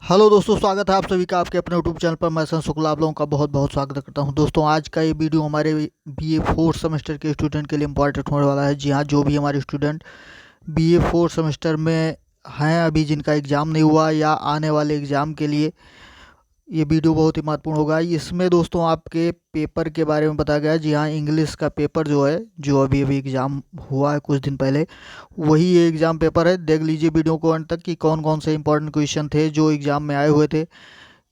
Hello दोस्तों, स्वागत है आप सभी का आपके अपने यूट्यूब चैनल पर। मैं सन शुक्ला आप लोगों का बहुत बहुत स्वागत करता हूं। दोस्तों, आज का ये वीडियो हमारे बीए फोर्थ सेमेस्टर के स्टूडेंट के लिए इम्पोर्टेंट होने वाला है। जी हाँ, जो भी हमारे स्टूडेंट बीए फोर्थ सेमेस्टर में हैं, अभी जिनका एग्ज़ाम नहीं हुआ या आने वाले एग्ज़ाम के लिए ये वीडियो बहुत ही महत्वपूर्ण होगा। इसमें दोस्तों आपके पेपर के बारे में बताया गया है। जी हाँ, इंग्लिश का पेपर जो है, जो अभी अभी एग्ज़ाम हुआ है कुछ दिन पहले, वही ये एग्ज़ाम पेपर है। देख लीजिए वीडियो को अंत तक कि कौन कौन से इंपॉर्टेंट क्वेश्चन थे जो एग्ज़ाम में आए हुए थे।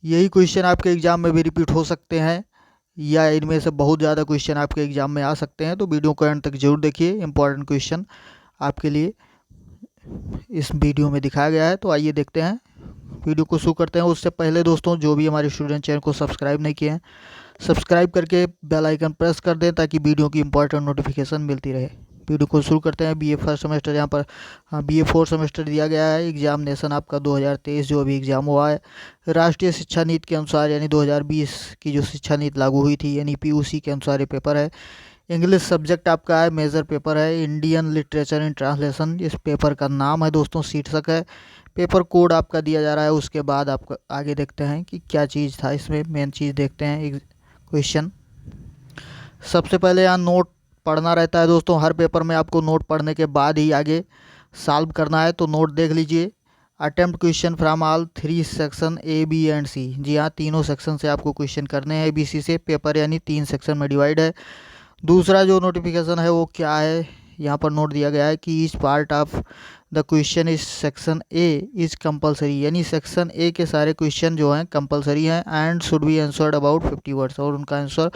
यही क्वेश्चन आपके एग्ज़ाम में भी रिपीट हो सकते हैं या इनमें से बहुत ज़्यादा क्वेश्चन आपके एग्ज़ाम में आ सकते हैं। तो वीडियो को अंत तक जरूर देखिए, इंपॉर्टेंट क्वेश्चन आपके लिए इस वीडियो में दिखाया गया है। तो आइए देखते हैं, वीडियो को शुरू करते हैं। उससे पहले दोस्तों, जो भी हमारे स्टूडेंट चैनल को सब्सक्राइब नहीं किए हैं, सब्सक्राइब करके बेल आइकन प्रेस कर दें ताकि वीडियो की इंपॉर्टेंट नोटिफिकेशन मिलती रहे। वीडियो को शुरू करते हैं। बीए फर्स्ट सेमेस्टर, यहाँ पर बीए फोर्थ सेमेस्टर दिया गया है। एग्जामिनेशन आपका 2023 जो अभी एग्ज़ाम हुआ है, राष्ट्रीय शिक्षा नीति के अनुसार, यानी 2020 की जो शिक्षा नीति लागू हुई थी, यानी पीयूसी के अनुसार ये पेपर है। इंग्लिश सब्जेक्ट आपका है, मेजर पेपर है। इंडियन लिटरेचर इन ट्रांसलेशन इस पेपर का नाम है दोस्तों, शीर्षक है। पेपर कोड आपका दिया जा रहा है। उसके बाद आपका आगे देखते हैं कि क्या चीज़ था इसमें, मेन चीज़ देखते हैं क्वेश्चन। सबसे पहले यहाँ नोट पढ़ना रहता है दोस्तों। हर पेपर में आपको नोट पढ़ने के बाद ही आगे सॉल्व करना है। तो नोट देख लीजिए। Attempt question from all 3 section A B and C. जी हाँ, तीनों सेक्शन से आपको क्वेश्चन करने हैं। बी सी से पेपर यानी 3 सेक्शन में डिवाइड है। दूसरा जो नोटिफिकेशन है वो क्या है, यहाँ पर नोट दिया गया है कि each part of the question इस सेक्शन ए इज कंपलसरी, यानी सेक्शन ए के सारे क्वेश्चन जो हैं कंपलसरी हैं and should be answered about 50 words, और उनका आंसर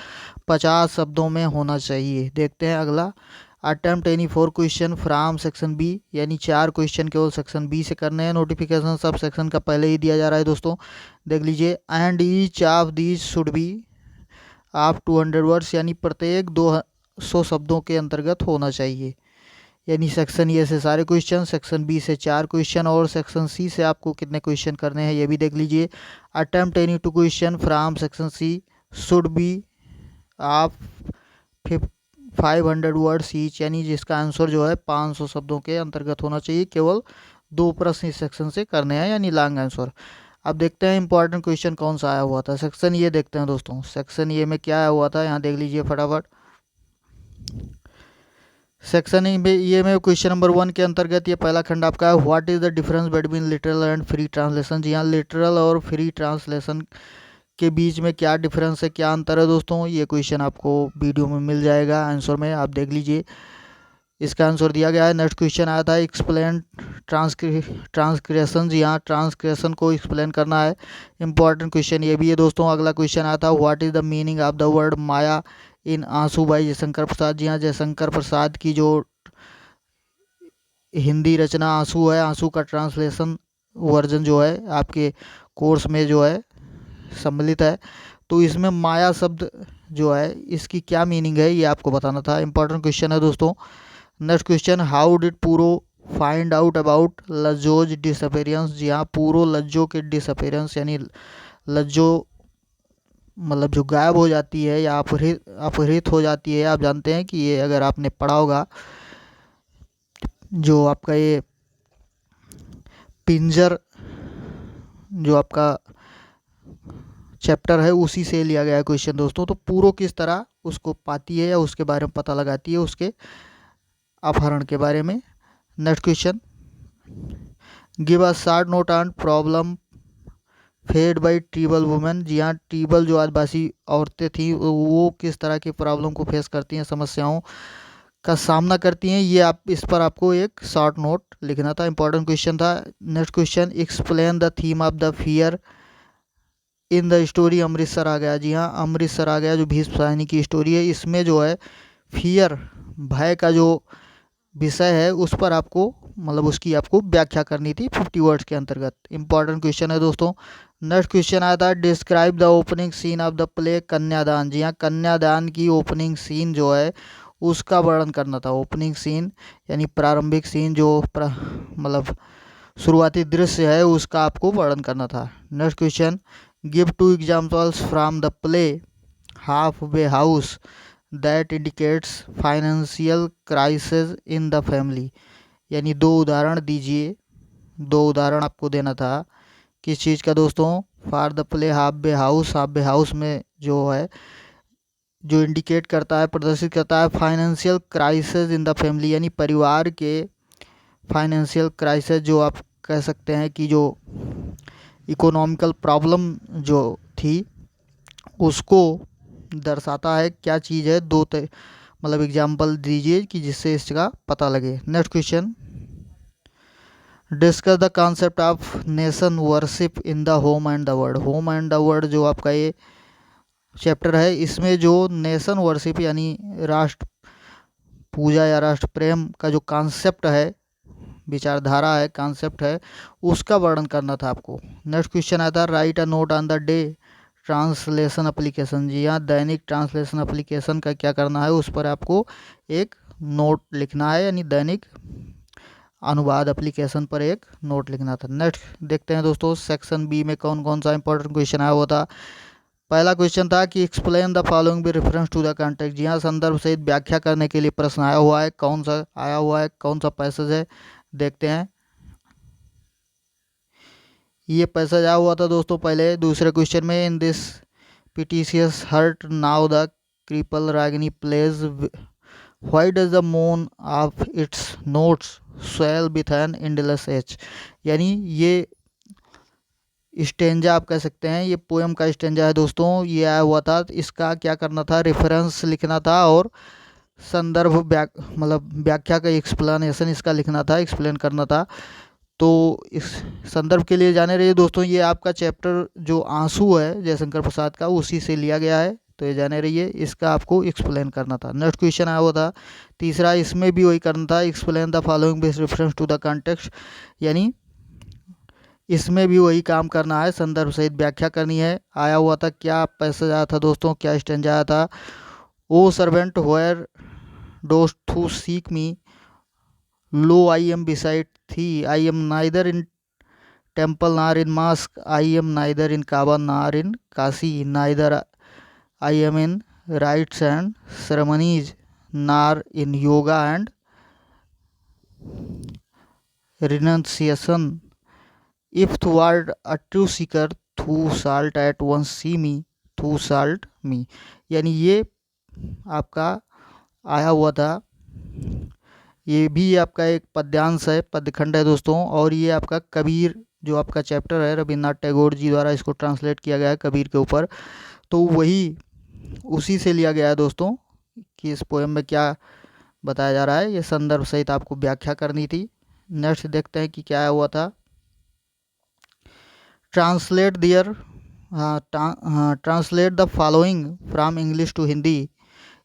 50 शब्दों में होना चाहिए। देखते हैं अगला। Attempt any 4 question from section B, यानी 4 क्वेश्चन केवल सेक्शन बी से करने हैं। नोटिफिकेशन सब सेक्शन का पहले ही दिया जा रहा है दोस्तों, देख लीजिए। And each of these should be आप 200 वर्ड्स, यानी प्रत्येक 200 शब्दों के अंतर्गत होना चाहिए। यानी सेक्शन ए से सारे क्वेश्चन, सेक्शन बी से 4 क्वेश्चन, और सेक्शन सी से आपको कितने क्वेश्चन करने हैं ये भी देख लीजिए। Attempt any 2 question from section C should be आप 500 वर्ड्स ईच, यानी जिसका आंसर जो है 500 शब्दों के अंतर्गत होना चाहिए। केवल 2 प्रश्न इस सेक्शन से करने हैं, यानी लॉन्ग आंसर। अब देखते हैं इंपॉर्टेंट क्वेश्चन कौन सा आया हुआ था। सेक्शन ये देखते हैं दोस्तों, सेक्शन ये में क्या आया हुआ था, यहाँ देख लीजिए फटाफट। सेक्शन ये में क्वेश्चन नंबर 1 के अंतर्गत ये पहला खंड आपका है, what is the difference between literal and free translation. जी हाँ, लिटरल और फ्री ट्रांसलेशन के बीच में क्या डिफरेंस है, क्या अंतर है दोस्तों, ये क्वेश्चन आपको वीडियो में मिल जाएगा आंसर में, आप देख लीजिए। इसका आंसर दिया गया है। नेक्स्ट क्वेश्चन आया था, एक्सप्लेन ट्रांसक्रिएशन। जी हाँ, ट्रांसक्रिएशन को एक्सप्लेन करना है। इंपॉर्टेंट क्वेश्चन ये भी है दोस्तों। अगला क्वेश्चन आया था, what is the meaning of the word Maya in Aansu by Jaishankar Prasad. जी हाँ, जयशंकर प्रसाद की जो हिंदी रचना आंसू है, आंसू का ट्रांसलेशन वर्जन जो है आपके कोर्स में जो है सम्मिलित है। तो इसमें माया शब्द जो है इसकी क्या मीनिंग है ये आपको बताना था। इंपॉर्टेंट क्वेश्चन है दोस्तों। नेक्स्ट क्वेश्चन, हाउ डिड पूरो फाइंड आउट अबाउट लज्जोज डिसअपेरेंस। जी हाँ, पूरो लज्जो के डिसअपेरेंस, यानी लज्जो मतलब जो गायब हो जाती है या अपहृत हो जाती है। आप जानते हैं कि ये अगर आपने पढ़ा होगा, जो आपका ये पिंजर जो आपका चैप्टर है उसी से लिया गया है क्वेश्चन दोस्तों। तो पूरो किस तरह उसको पाती है या उसके बारे में पता लगाती है, उसके अपहरण के बारे में। Next question, give a short note on problem faced by tribal women. जी हाँ, ट्रीबल जो आदिवासी औरतें थी वो किस तरह की प्रॉब्लम को फेस करती हैं, समस्याओं का सामना करती हैं, ये आप इस पर आपको एक शॉर्ट नोट लिखना था। इंपॉर्टेंट क्वेश्चन था। Next question, explain the theme of the fear in the story Amritsar Aa Gaya. जी हाँ, अमृतसर आ गया, जो भीष्म साहनी की स्टोरी है। इसमें जो है फियर, भय का जो विषय है उस पर आपको मतलब उसकी आपको व्याख्या करनी थी 50 वर्ड्स के अंतर्गत। इंपॉर्टेंट क्वेश्चन है दोस्तों। नेक्स्ट क्वेश्चन आया था, describe the opening scene of the play Kanyadaan. जी हाँ, कन्यादान की ओपनिंग सीन जो है उसका वर्णन करना था। ओपनिंग सीन यानी प्रारंभिक सीन, जो मतलब शुरुआती दृश्य है उसका आपको वर्णन करना था। Next question, give 2 examples from the play half way house that indicates financial crisis in the family. यानी 2 उदाहरण दीजिए, 2 उदाहरण आपको देना था किस चीज़ का दोस्तों? For the play Half Bay House. Half Bay House में जो है, जो इंडिकेट करता है, प्रदर्शित करता है financial crisis in the family, यानी परिवार के फाइनेंशियल क्राइसिस, जो आप कह सकते हैं कि जो इकोनॉमिकल प्रॉब्लम जो थी उसको दर्शाता है। क्या चीज़ है? मतलब एग्जाम्पल दीजिए कि जिससे इसका पता लगे। Next question, discuss the concept of nation worship in the home and the world. Home and the world जो आपका ये चैप्टर है, इसमें जो नेशन वर्शिप यानी राष्ट्र पूजा या राष्ट्र प्रेम का जो कॉन्सेप्ट है, विचारधारा है, कॉन्सेप्ट है, उसका वर्णन करना था आपको। नेक्स्ट क्वेश्चन आता है, write a note on the day translation application. जी हाँ, दैनिक ट्रांसलेशन एप्लीकेशन का क्या करना है, उस पर आपको एक नोट लिखना है, यानी दैनिक अनुवाद एप्लीकेशन पर एक नोट लिखना था। नेक्स्ट देखते हैं दोस्तों, सेक्शन बी में कौन कौन सा इंपॉर्टेंट क्वेश्चन आया हुआ था। पहला क्वेश्चन था कि explain the following with reference to the context. जी हाँ, संदर्भ सहित व्याख्या करने के लिए प्रश्न आया हुआ है। कौन सा आया हुआ है, कौन सा पैसेज है, देखते हैं। ये पैसेज आया हुआ था दोस्तों पहले दूसरे क्वेश्चन में, in this piteous hurt now the cripple ragini plays why does the moan of its notes swell with an endless ache. यानी ये स्टेंजा आप कह सकते हैं, ये पोएम का स्टेंजा है दोस्तों, ये आया हुआ था। इसका क्या करना था, रेफरेंस लिखना था और संदर्भ मतलब व्याख्या का एक्सप्लेनेशन इसका लिखना था, एक्सप्लेन करना था। तो इस संदर्भ के लिए जाने रहिए दोस्तों, ये आपका चैप्टर जो आंसू है जयशंकर प्रसाद का, उसी से लिया गया है, तो ये जाने रहिए, इसका आपको एक्सप्लेन करना था। नेक्स्ट क्वेश्चन आया हुआ था तीसरा, इसमें भी वही करना था, explain the following with reference to the context, यानी इसमें भी वही काम करना है, संदर्भ सहित व्याख्या करनी है। आया हुआ था, क्या पैसेज आया था दोस्तों, क्या स्टेंजा आया था, O servant where dost thou seek me, lo I am beside thee, I am neither in temple nor in mosque, I am neither in Kaaba nor in Kashi, neither I am in rites and ceremonies nor in yoga and renunciation, if thou art a true seeker thou shalt at once see me thou shalt मी। यानी ये आपका आया हुआ था, ये भी आपका एक पद्यांश है, पद्यखंड है दोस्तों, और ये आपका कबीर जो आपका चैप्टर है, रविन्द्रनाथ टैगोर जी द्वारा इसको ट्रांसलेट किया गया है कबीर के ऊपर, तो वही उसी से लिया गया है दोस्तों कि इस पोएम में क्या बताया जा रहा है, ये संदर्भ सहित आपको व्याख्या करनी थी। नेक्स्ट देखते हैं कि क्या आया हुआ था, translate there, translate the following from English to Hindi,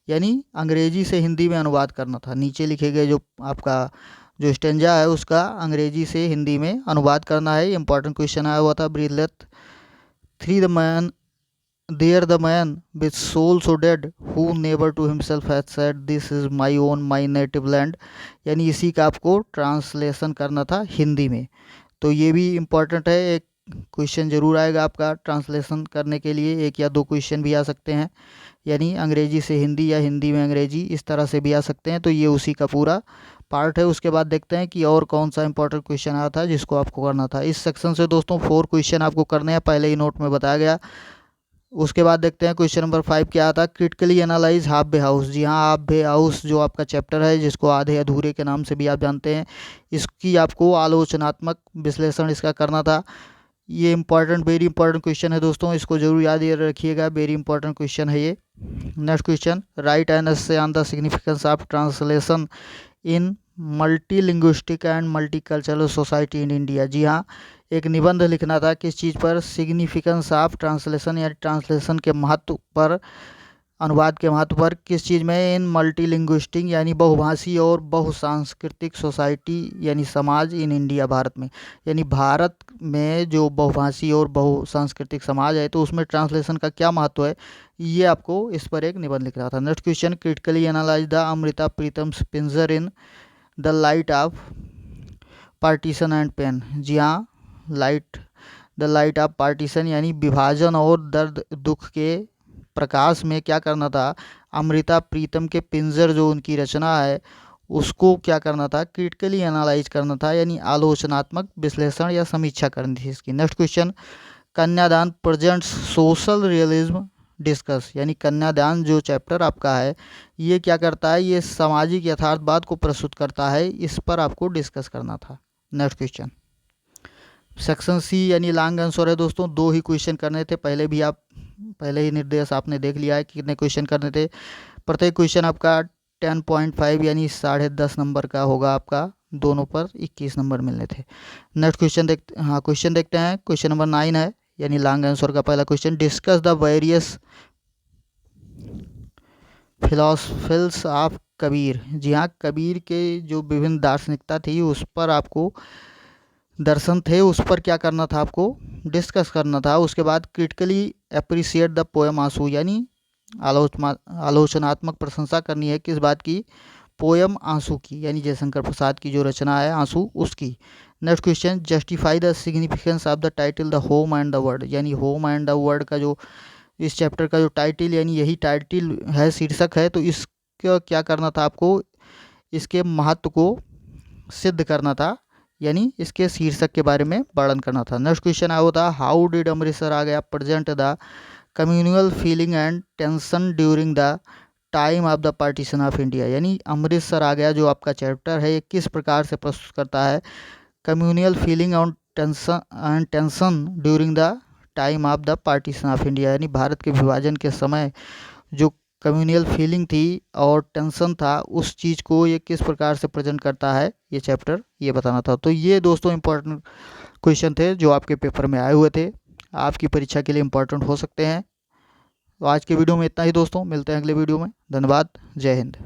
यानी अंग्रेजी से हिंदी में अनुवाद करना था। नीचे लिखे गए जो आपका जो स्टेंजा है उसका अंग्रेजी से हिंदी में अनुवाद करना है। इंपॉर्टेंट क्वेश्चन आया हुआ था, breathless three the man there the man with soul so dead who never to himself has said this is my own my native land, यानी इसी का आपको ट्रांसलेशन करना था हिंदी में। तो ये भी इम्पॉर्टेंट है, एक क्वेश्चन जरूर आएगा आपका ट्रांसलेशन करने के लिए, एक या दो क्वेश्चन भी आ सकते हैं, यानी अंग्रेजी से हिंदी या हिंदी में अंग्रेजी, इस तरह से भी आ सकते हैं। तो ये उसी का पूरा पार्ट है। उसके बाद देखते हैं कि और कौन सा इंपॉर्टेंट क्वेश्चन आया था जिसको आपको करना था। इस सेक्शन से दोस्तों 4 क्वेश्चन आपको करने हैं, पहले ही नोट में बताया गया। उसके बाद देखते हैं क्वेश्चन नंबर 5 क्या आता है, critically analyse half Bay house. जी हाँ, हाफ बे हाउस जो आपका चैप्टर है, जिसको आधे अधूरे के नाम से भी आप जानते हैं, इसकी आपको आलोचनात्मक विश्लेषण इसका करना था। ये इंपॉर्टेंट, वेरी इंपॉर्टेंट क्वेश्चन है दोस्तों, इसको जरूर याद रखिएगा, वेरी इंपॉर्टेंट क्वेश्चन है ये। Next question, write an essay on the significance of translation in multilinguistic and multicultural society in India. जी हाँ, एक निबंध लिखना था, किस चीज़ पर, सिग्निफिकेंस ऑफ ट्रांसलेशन, यानी ट्रांसलेशन के महत्व पर, अनुवाद के महत्व पर, किस चीज़ में, इन मल्टीलिंग्विस्टिक यानी बहुभाषी और बहुसांस्कृतिक सोसाइटी यानी समाज, इन इंडिया भारत में, यानी भारत में जो बहुभाषी और बहुसांस्कृतिक समाज है, तो उसमें ट्रांसलेशन का क्या महत्व है, ये आपको इस पर एक निबंध लिखना था। Next question, critically analyse the Amrita Pritam Pinjar in the light of partition and pain. जी हाँ, द लाइट ऑफ पार्टीशन यानी विभाजन और दर्द दुख के प्रकाश में क्या करना था, अमृता प्रीतम के पिंजर जो उनकी रचना है उसको क्या करना था, क्रिटिकली एनालाइज करना था, यानी आलोचनात्मक विश्लेषण या समीक्षा करनी थी इसकी। नेक्स्ट क्वेश्चन, कन्यादान प्रेजेंट्स सोशल रियलिज्म डिस्कस, यानी कन्यादान जो चैप्टर आपका है ये क्या करता है, ये सामाजिक यथार्थवाद को प्रस्तुत करता है, इस पर आपको डिस्कस करना था। नेक्स्ट क्वेश्चन, सेक्शन सी यानी लॉन्ग आंसर है दोस्तों, 2 ही क्वेश्चन करने थे, पहले ही निर्देश आपने देख लिया है कितने क्वेश्चन करने थे। प्रत्येक क्वेश्चन आपका 10.5 यानी 10.5 नंबर का होगा आपका, दोनों पर 21 नंबर मिलने थे। नेक्स्ट क्वेश्चन देखते हैं। क्वेश्चन नंबर 9 है, यानी लॉन्ग आंसर का पहला question, discuss the various philosophies of Kabir. जी हाँ, कबीर के जो विभिन्न दार्शनिकता थी उस पर आपको दर्शन थे, उस पर क्या करना था, आपको डिस्कस करना था। उसके बाद क्रिटिकली अप्रिशिएट द पोएम आंसू, यानी आलोचनात्मक प्रशंसा करनी है किस बात की, पोएम आंसू की, यानी जयशंकर प्रसाद की जो रचना है आंसू उसकी। Next question, justify the significance of the title the home and the word, यानी होम एंड द वर्ड का जो इस चैप्टर का जो टाइटल, यानी यही टाइटल है, शीर्षक है, तो इसका क्या करना था आपको, इसके महत्व को सिद्ध करना था, यानी इसके शीर्षक के बारे में वर्णन करना था। नेक्स्ट क्वेश्चन आया होता, हाउ डिड अमृतसर आ गया present the communal feeling and tension during the time of the partition of India, यानी अमृतसर आ गया जो आपका चैप्टर है ये किस प्रकार से प्रस्तुत करता है communal feeling and tension during the time of the partition of India, यानी भारत के विभाजन के समय जो कम्युनल फीलिंग थी और टेंशन था उस चीज़ को ये किस प्रकार से प्रेजेंट करता है ये चैप्टर, ये बताना था। तो ये दोस्तों इंपॉर्टेंट क्वेश्चन थे जो आपके पेपर में आए हुए थे, आपकी परीक्षा के लिए इंपॉर्टेंट हो सकते हैं। तो आज के वीडियो में इतना ही दोस्तों, मिलते हैं अगले वीडियो में। धन्यवाद, जय हिंद।